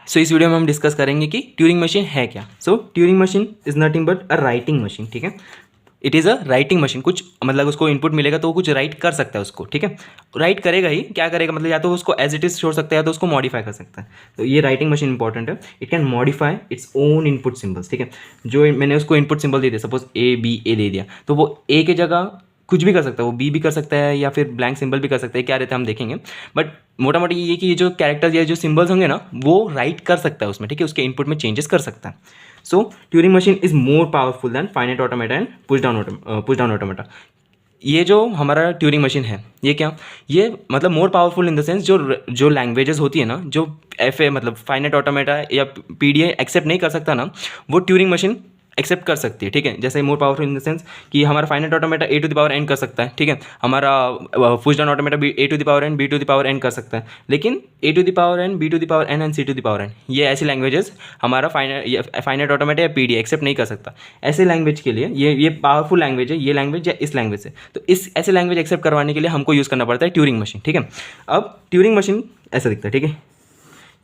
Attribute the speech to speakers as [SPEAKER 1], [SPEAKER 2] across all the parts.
[SPEAKER 1] सो इस वीडियो में हम डिस्कस करेंगे कि ट्यूरिंग मशीन है क्या। So Turing machine is nothing but a writing machine. ठीक है, it is a writing machine. कुछ मतलब उसको इनपुट मिलेगा तो वो कुछ राइट कर सकता है उसको। ठीक है, राइट करेगा ही, क्या करेगा मतलब या तो उसको एज इट इज छोड़ सकता है या तो उसको मॉडिफाई कर सकता है। तो ये राइटिंग मशीन इंपॉर्टेंट है। It can modify its own input symbols. ठीक है, जो मैंने उसको इनपुट सिंबल दे दिया, सपोज ए बी ए दे दिया, तो वो ए की जगह कुछ भी कर सकता है, वो बी भी कर सकता है या फिर ब्लैंक सिंबल भी कर सकता है। क्या रहता है हम देखेंगे, बट मोटा मोटी ये कि ये जो कैरेक्टर्स या जो सिंबल्स होंगे ना वो राइट कर सकता है उसमें। ठीक है, उसके इनपुट में चेंजेस कर सकता है। So Turing machine is more powerful than finite automata and push down automata. ये जो हमारा ट्यूरिंग मशीन है ये क्या, ये मतलब मोर पावरफुल इन द सेंस जो लैंग्वेजेस होती है ना, जो एफ ए मतलब फाइनाइट ऑटोमेटा या पी डी ए एक्सेप्ट नहीं कर सकता ना, वो ट्यूरिंग मशीन एक्सेप्ट कर सकती है। ठीक है, जैसे more powerful in the sense कि हमारा finite automata A to the power N कर सकता है। ठीक है, हमारा पुश डाउन ऑटोमेटा भी A to the power N B to the power N कर सकता है, लेकिन A to the power N B to the power N and C to the power N ये ऐसी लैंग्वेजेस हमारा फाइनाइट ऑटोमेटा या P D accept नहीं कर सकता। ऐसे लैंग्वेज के लिए ये पावरफुल लैंग्वेज है, ये लैंग्वेज या इस लैंग्वेज से, तो इस ऐसे लैंग्वेज एक्सेप्ट करवाने के लिए हमको यूज़ करना पड़ता है ट्यूरिंग मशीन। ठीक है, अब ट्यूरिंग मशीन ऐसा दिखता है। ठीक है,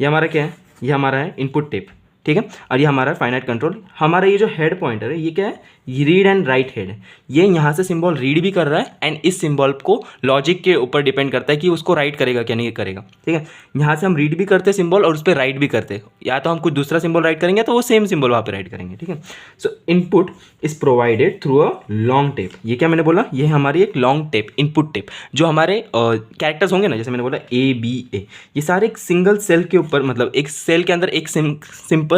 [SPEAKER 1] ये हमारा क्या है, ये हमारा है इनपुट टेप। ठीक है, और ये हमारा फाइनाइट कंट्रोल। हमारा ये जो हेड पॉइंटर है ये क्या है, ये रीड एंड राइट हेड है। ये यहाँ से सिंबल रीड भी कर रहा है एंड इस सिंबल को लॉजिक के ऊपर डिपेंड करता है कि उसको राइट करेगा क्या नहीं करेगा। ठीक है, यहाँ से हम रीड भी करते हैं सिंबल और उस पर राइट भी करते हैं, या तो हम कुछ दूसरा सिंबल राइट करेंगे तो वो सेम सिंबल वहाँ पे राइट करेंगे। ठीक है, सो input is provided through a long tape. ये क्या मैंने बोला, ये हमारी एक लॉन्ग टेप इनपुट टेप। जो हमारे कैरेक्टर्स होंगे ना, जैसे मैंने बोला ए बी ए, ये सारे एक सिंगल सेल के ऊपर, मतलब एक सेल के अंदर एक सिंपल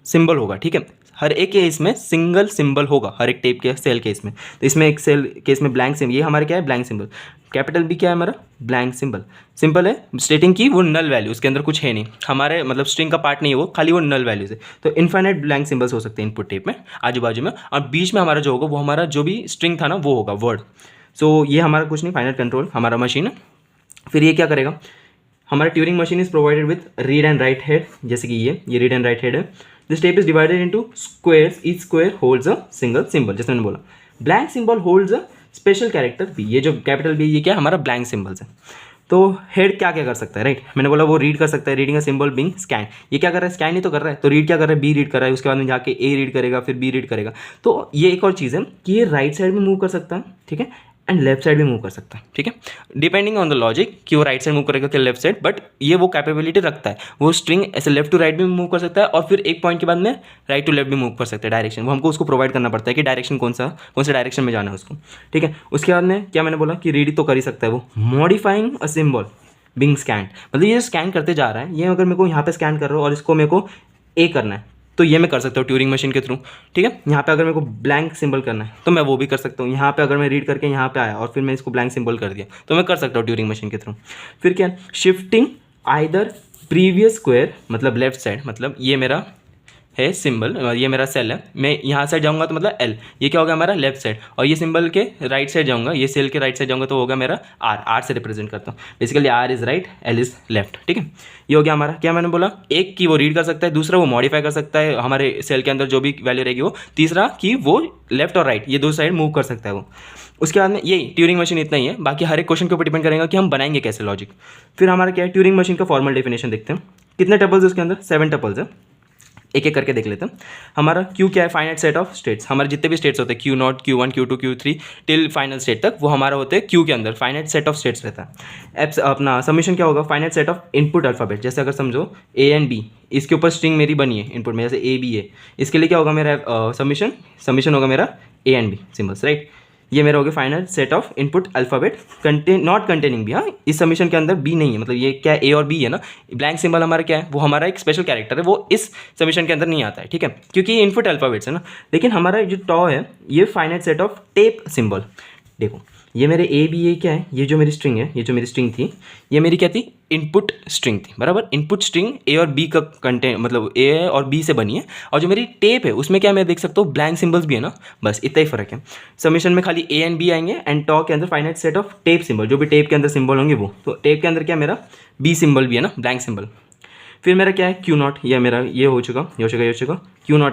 [SPEAKER 1] सिंबल होगा। ठीक है, हर एक के इसमें सिंगल सिंबल होगा, हर एक टेप के सेल के इसमें। तो इसमें एक सेल के इसमें ब्लैंक सिंबल, ये हमारे क्या है ब्लैंक सिंबल। कैपिटल बी क्या है हमारा, ब्लैंक सिंबल। सिंपल है, स्टेटिंग की वो नल वैल्यू, उसके अंदर कुछ है नहीं, हमारे मतलब स्ट्रिंग का पार्ट नहीं है वो, खाली वो नल वैल्यूज है। तो इनफाइनाइट ब्लैंक सिंबल्स हो सकते हैं इनपुट टेप में आजू बाजू में, और बीच में हमारा जो होगा वो हमारा जो भी स्ट्रिंग था ना वो होगा वर्ड। सो ये हमारा कुछ नहीं, फाइनाइट कंट्रोल हमारा मशीन है। फिर ये क्या करेगा, हमारा Turing machine is provided with read and write head. जैसे कि ये रीड एंड राइट हेड है। This tape is divided into squares, each square holds a single symbol. जैसे मैंने बोला blank symbol holds a special character B. ये जो capital B ये क्या हमारा ब्लैंक सिंबल्स है। तो हेड क्या क्या कर सकता है, राइट मैंने बोला वो रीड कर सकता है, reading a symbol being scan. ये क्या कर रहा है, स्कैन ही तो कर रहा है। तो रीड क्या कर रहा है, बी रीड कर रहा है, उसके बाद में जाके ए रीड करेगा, फिर बी रीड करेगा। तो ये एक और चीज़ है कि ये राइट साइड में मूव कर सकता है। ठीक है, एंड लेफ्ट साइड भी मूव कर सकता है। ठीक है, डिपेंडिंग ऑन द लॉजिक कि वो राइट साइड मूव करेगा कि लेफ्ट साइड, बट ये वो कैपेबिलिटी रखता है। वो स्ट्रिंग ऐसे लेफ्ट टू राइट भी मूव कर सकता है और फिर एक पॉइंट के बाद में राइट टू लेफ्ट भी मूव कर सकता है। डायरेक्शन वो हमको उसको प्रोवाइड करना पड़ता है कि डायरेक्शन कौन से डायरेक्शन में जाना है उसको। ठीक है, उसके बाद में क्या मैंने बोला कि रीड तो कर ही सकता है वो। Modifying a symbol being scan, मतलब ये स्कैन करते जा रहा है, ये अगर मेरे को यहाँ पे स्कैन कर रहा हो और इसको मेरे को ए करना है तो ये मैं कर सकता हूँ ट्यूरिंग मशीन के थ्रू। ठीक है, यहाँ पे अगर मेरे को ब्लैंक सिंबल करना है तो मैं वो भी कर सकता हूँ। यहाँ पे अगर मैं रीड करके यहाँ पे आया और फिर मैं इसको ब्लैंक सिंबल कर दिया तो मैं कर सकता हूँ ट्यूरिंग मशीन के थ्रू। फिर क्या, शिफ्टिंग आइदर प्रीवियस स्क्वायर, मतलब लेफ्ट साइड, मतलब ये मेरा है सिंबल, ये मेरा सेल है, मैं यहाँ साइड जाऊँगा तो मतलब एल, ये क्या होगा हमारा लेफ्ट साइड, और ये सिंबल के राइट साइड जाऊँगा, ये सेल के राइट साइड जाऊँगा तो होगा मेरा आर। आर से रिप्रेजेंट करता हूँ basically, R is right L is left. ठीक है, ये हो गया हमारा। क्या मैंने बोला, एक की वो रीड कर सकता है, दूसरा वो मॉडिफाई कर सकता है हमारे सेल के अंदर जो भी वैल्यू रहेगी वो, तीसरा कि वो लेफ्ट और राइट ये दो साइड मूव कर सकता है वो। उसके बाद में यही ट्यूरिंग मशीन इतना ही है, बाकी हर एक क्वेश्चन के ऊपर डिपेंड करेगा कि हम बनाएंगे कैसे लॉजिक। फिर हमारा क्या है, ट्यूरिंग मशीन का फॉर्मल डेफिनेशन देखते हैं। कितने टपल्स है उसके अंदर, 7 टपल्स है। एक एक करके देख लेते हैं। हमारा क्यू क्या है, फाइनाइट सेट ऑफ स्टेट्स। हमारे जितने भी स्टेट्स होते हैं Q0 Q1 Q2 Q3 till final state तक, वो हमारा होते हैं क्यू के अंदर फाइनाइट सेट ऑफ स्टेट्स रहता है। एप्स अपना सबमिशन क्या होगा, finite set of input alphabet. जैसे अगर समझो ए एंड बी, इसके ऊपर स्ट्रिंग मेरी बनी है इनपुट में, जैसे ए बी ए, इसके लिए क्या होगा मेरा सबमिशन होगा मेरा A and B symbols, right. ये मेरा हो गया final set of input alphabet not containing B. हाँ, इस सबमिशन के अंदर बी नहीं है, मतलब ये क्या ए और बी है ना। ब्लैंक सिंबल हमारा क्या है, वो हमारा एक स्पेशल कैरेक्टर है, वो इस सबमिशन के अंदर नहीं आता है। ठीक है, क्योंकि ये इनपुट अल्फाबेट्स है ना। लेकिन हमारा जो टॉ है ये finite set of tape symbol. देखो ये मेरे ए बी ए क्या है, ये जो मेरी स्ट्रिंग है, ये जो मेरी स्ट्रिंग थी ये मेरी क्या थी, इनपुट स्ट्रिंग थी बराबर। इनपुट स्ट्रिंग ए और बी का कंटेंट, मतलब ए और बी से बनी है। और जो मेरी टेप है उसमें क्या मैं देख सकता हूँ, ब्लैंक सिंबल्स भी है ना, बस इतना ही फर्क है। सबमिशन में खाली ए एंड बी आएंगे एंड टॉ के अंदर finite set of tape symbol, जो भी टेप के अंदर सिंबल होंगे वो। तो टेप के अंदर क्या मेरा बी सिंबल भी है ना, ब्लैंक सिंबल। फिर मेरा क्या है, Q0, ये मेरा ये हो चुका Q0 है।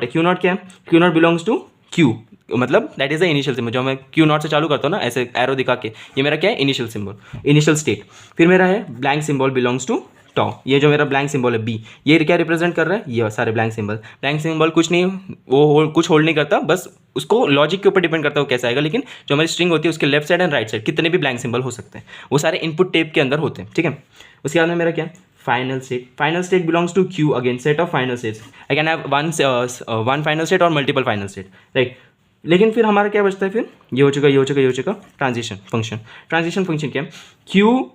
[SPEAKER 1] Q0 क्या है, Q0 बिलोंग्स टू Q, मतलब that is the initial symbol. जो मैं Q0 से चालू करता हूँ ना ऐसे एरो दिखा के, ये मेरा क्या है इनिशियल सिंबल, इनिशियल स्टेट। फिर मेरा है ब्लैंक सिंबल बिलोंग्स टू टॉ, ये जो मेरा ब्लैंक सिंबल है बी, ये क्या रिप्रेजेंट कर रहा है, ये सारे ब्लैंक सिंबल कुछ नहीं, वो कुछ होल्ड नहीं करता, बस उसको लॉजिक के ऊपर डिपेंड करता है वो कैसा आएगा, लेकिन जो हमारी स्ट्रिंग होती है उसके left side and right side कितने भी ब्लैंक सिंबल हो सकते हैं, वो सारे इनपुट टेप के अंदर होते हैं, ठीक है। उसके बाद में मेरा क्या, final state belongs to Q, again set of final states, I can have one final state और मल्टीपल फाइनल स्टेट, राइट। लेकिन फिर हमारा क्या बचता है, फिर ये हो चुका ट्रांजिशन फंक्शन क्या है, क्यू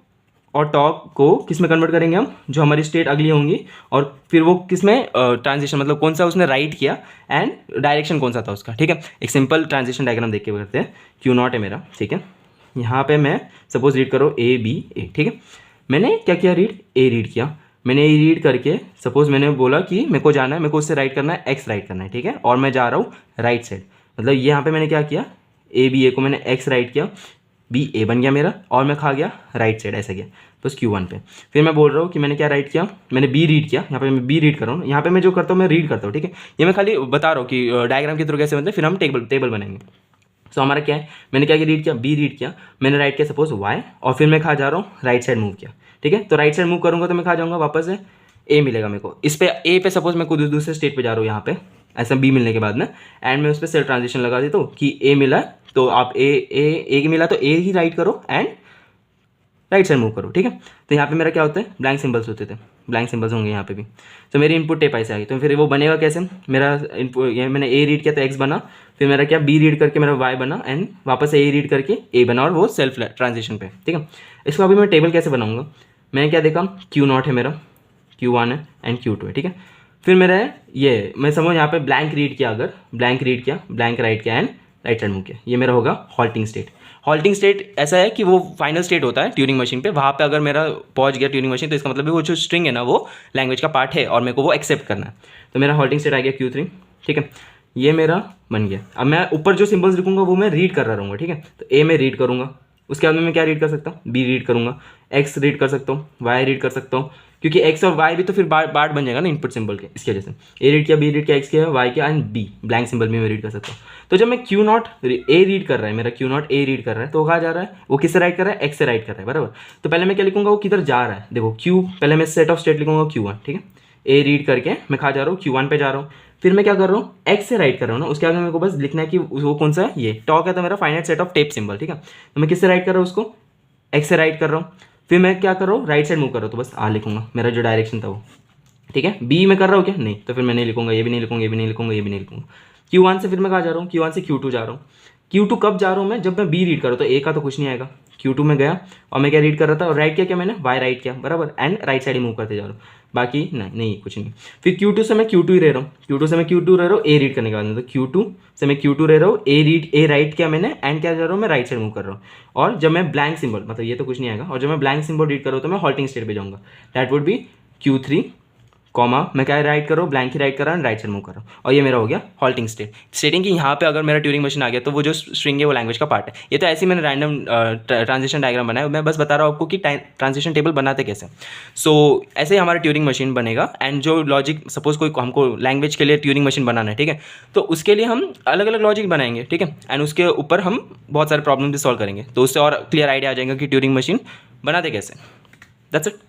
[SPEAKER 1] और टॉप को किस में कन्वर्ट करेंगे हम, जो हमारी स्टेट अगली होंगी, और फिर वो किस में ट्रांजिशन, मतलब कौन सा उसने राइट किया एंड डायरेक्शन कौन सा था उसका, ठीक है। एक सिंपल ट्रांजिशन डायग्राम देख के करते हैं। क्यू नॉट है मेरा, ठीक है, यहाँ पे मैं सपोज रीड करो ए बी ए, ठीक है। मैंने क्या किया, ए रीड किया, मैंने ए रीड करके सपोज मैंने बोला कि मेरे को जाना है, मेरे को उससे राइट करना है, एक्स राइट करना है, ठीक है, और मैं जा रहा हूँ राइट साइड, मतलब यहाँ पे मैंने क्या किया, ए को मैंने एक्स राइट किया, बी ए बन गया मेरा, और मैं खा गया राइट साइड, ऐसा गया बस Q1 पे। फिर मैं बोल रहा हूँ कि मैंने क्या राइट किया, मैंने बी रीड किया, यहाँ पे मैं बी रीड कर रहा हूँ, यहाँ पे मैं जो करता हूँ मैं रीड करता हूँ, ठीक है। ये मैं खाली बता रहा हूँ कि डायग्राम के थ्रू कैसे बनते हैं, फिर हम टेबल बनाएंगे। सो हमारा क्या है, मैंने क्या रीड किया, बी रीड किया, मैंने राइट किया सपोज वाई, और फिर मैं खा जा रहा हूँ राइट साइड मूव किया, ठीक है। तो राइट साइड मूव करूँगा तो मैं खा जाऊँगा वापस से ए मिलेगा मेरे को, इस पे ए पे सपोज मैं कुछ दूसरे स्टेट पे जा रहा हूँ, यहाँ पे ऐसा बी मिलने के बाद में, एंड मैं उस पर सेल्फ ट्रांजिशन लगा देता हूँ कि ए मिला, तो आप ए मिला तो ए ही राइट करो एंड राइट साइड मूव करो, ठीक है। तो यहाँ पे मेरा क्या होता है, ब्लैंक सिंबल्स होते थे, ब्लैंक सिंबल्स होंगे यहाँ पे भी। तो मेरी इनपुट टेप ऐसे आ गई, तो फिर वो बनेगा कैसे, मेरा इनपुट ये मैंने ए रीड किया तो एक्स बना, फिर मेरा क्या बी रीड करके मेरा वाई बना, एंड वापस ए रीड करके ए बना, और वो सेल्फ ट्रांजिशन पे, ठीक है। इसको अभी मैं टेबल कैसे बनाऊंगा, मैंने क्या देखा, Q0 है मेरा, Q1 है एंड Q2 है, ठीक है। फिर मेरा ये मैं समझ यहाँ पे ब्लैंक रीड किया, अगर ब्लैंक रीड किया, ब्लैंक राइट किया एंड राइट साइड मूव किया, ये मेरा होगा हॉल्टिंग स्टेट। हॉल्टिंग स्टेट ऐसा है कि वो फाइनल स्टेट होता है ट्यूरिंग मशीन पे, वहाँ पे अगर मेरा पहुँच गया ट्यूरिंग मशीन, तो इसका मतलब वो जो स्ट्रिंग है ना वो लैंग्वेज का पार्ट है, और मेरे को वो एक्सेप्ट करना है। तो मेरा हॉल्टिंग स्टेट आ गया Q3, ठीक है, ये मेरा बन गया। अब मैं ऊपर जो सिंबल्स लिखूंगा वो मैं रीड कर रहा रहूँगा, ठीक है। तो ए में रीड करूँगा, उसके बाद में मैं क्या रीड कर सकता हूँ, बी रीड करूँगा, एक्स रीड कर सकता हूँ, वाई रीड कर सकता हूँ, क्योंकि एक्स और वाई भी तो फिर पार्ट बन जाएगा ना इनपुट सिंबल के, इसकी वजह से ए रीड किया, बी रीड किया, एक्स किया, वाई किया एंड बी ब्लैंक सिंबल भी मैं रीड कर सकता हूँ। तो जब मैं Q0 ए रीड कर रहा है, मेरा Q0 ए रीड कर रहा है, तो कहाँ जा रहा है, वो किससे राइट कर रहा है, एक्स से राइट कर रहा है, बराबर। तो पहले मैं क्या लिखूंगा, वो किधर जा रहा है, देखो Q, पहले मैं सेट ऑफ स्टेट लिखूंगा Q1, ठीक है। ए रीड करके मैं खा जा रहा हूँ, Q1 पे जा रहा हूँ, फिर मैं क्या कर रहा हूँ, एक्स से राइट कर रहा हूँ ना, उसके आगे मेरे को बस लिखना है कि वो कौन सा है, ये टॉक है, तो मेरा finite set of tape symbol, ठीक है। तो मैं किससे राइट कर रहा हूँ, उसको एक्स से राइट कर रहा हूँ, फिर मैं क्या कर रहा हूँ, राइट साइड मूव कर रहा हूँ, तो बस आ लिखूंगा, मेरा जो डायरेक्शन था वो, ठीक है। बी में कर रहा हूँ क्या, नहीं, तो फिर मैं नहीं लिखूंगा, ये भी नहीं लिखूंगा, ये भी नहीं लिखूंगा, ये भी नहीं लिखूंगा। Q1 से फिर मैं कहाँ जा रहा हूँ, Q1 से Q2 जा रहा हूँ। Q2 कब जा रहा हूँ मैं, जब मैं बी रीड कर रहा हूँ, तो ए का तो कुछ नहीं आएगा। Q2 में गया और मैं क्या रीड कर रहा था, और राइट क्या मैंने वाई राइट किया, बराबर, and right side he move करते जा रहा हूँ, बाकी नहीं कुछ नहीं। फिर Q2 से मैं Q2 ही रह रहा हूँ, Q2 से मैं Q2 रह रहा हूँ, ए रीड करने के बाद, तो Q2 से मैं Q2 रह रहा हूँ, ए राइट किया मैंने, एंड क्या जा रहा हूँ, मैं राइट साइड मूव कर रहा हूँ। और जब मैं ब्लैंक सिंबल, मतलब ये तो कुछ नहीं आएगा, और जब मैं ब्लैंक सिंबल रीड कर रहा हूँ तो मैं हॉल्टिंग स्टेट पे जाऊँगा, that would be Q3 comma, मैं क्या राइट कर रहा हूँ, ब्लैंक ही राइट कर रहा हूँ, राइट साइड मूव कर रहा हूँ, और ये मेरा हो गया हॉल्टिंग स्टेट। स्टेटिंग कि यहाँ पे अगर मेरा ट्यूरिंग मशीन आ गया तो वो जो स्ट्रिंग है वो लैंग्वेज का पार्ट है। ये तो ऐसे ही मैंने रैंडम ट्रांजिशन डायग्राम बनाया, मैं बस बता रहा हूँ आपको कि ट्रांजिशन टेबल बनाते कैसे। सो ऐसे ही हमारा ट्यूरिंग मशीन बनेगा, एंड जो लॉजिक सपोज कोई हमको लैंग्वेज के लिए ट्यूरिंग मशीन बनाना है, ठीक है, तो उसके लिए हम अलग अलग लॉजिक बनाएंगे, ठीक है, एंड उसके ऊपर हम बहुत सारे प्रॉब्लम भी सॉल्व करेंगे, तो उससे और क्लियर आइडिया आ जाएगा कि ट्यूरिंग मशीन बनाते कैसे। That's it.